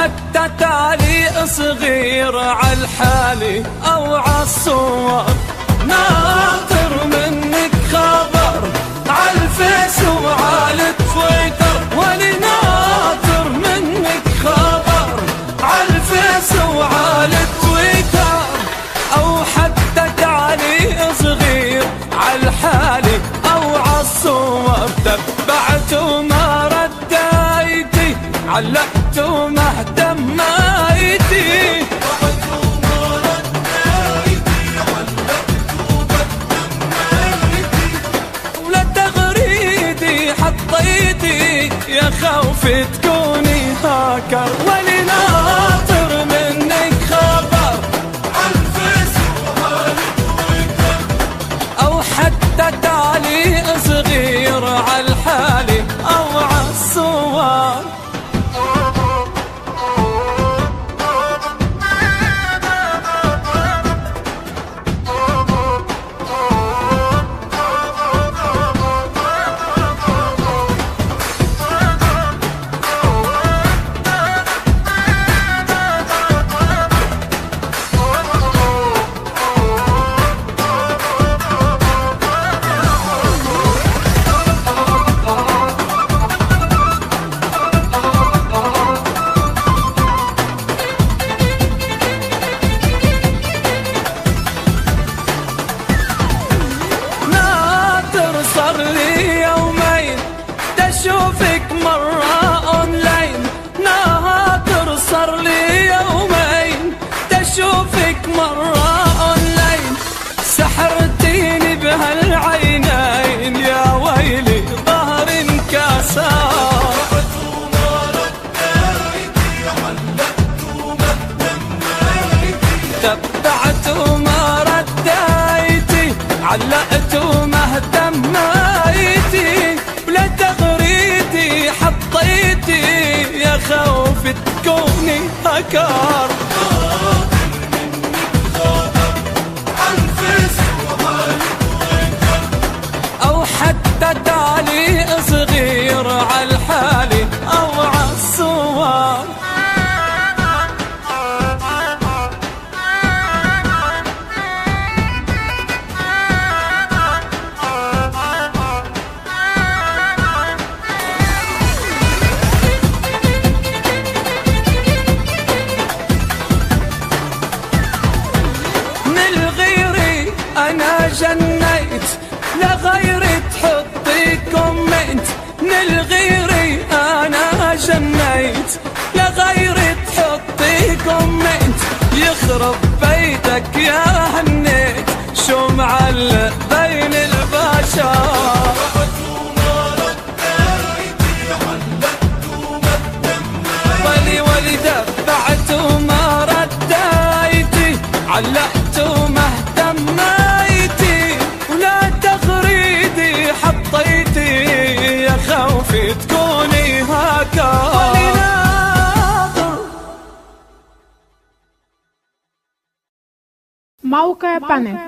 حتى تعليق صغير عالحالي أو عالصور. ناطر منك خبر عالفيس وعالتويتر، ولي ناطر منك خبر عالفيس وعالتويتر، أو حتى تعليق صغير عالحالي أو عالصور. تبعت وما رديتي، علقت وما اهتميتي، ولا تغريدي حطيتي يا خوفي تكوني هاكر. ولي ناطر منك خبر عالفيس وعالتويتر، أو حتى تعليق صغير عالحالي أو عالصور. صار لي يومين تشوفك مرة أونلاين، ناطر صار لي يومين تشوفك مرة أونلاين. سحرتيني بهالعينين يا ويلي ظهر انكسر. تبعت وما رديتي، علقت وما اهتميتي، ولا تغريدي حطيتي يا خوفي تكوني هاكر. أو حتى تعليق صغير عالحالي أو عالصور. أنا جنيت لغيري تحطي كومنت، من غيري أنا جنيت لغيري تحطي كومنت. يخرب بيتك يا هنيت شو معلق بين البشر. ولي دفعت وما رديتي، علقت وما اهتميتي، ولا تغريدي حطيتي يا خوفي تكوني هاكر. موقع بانل.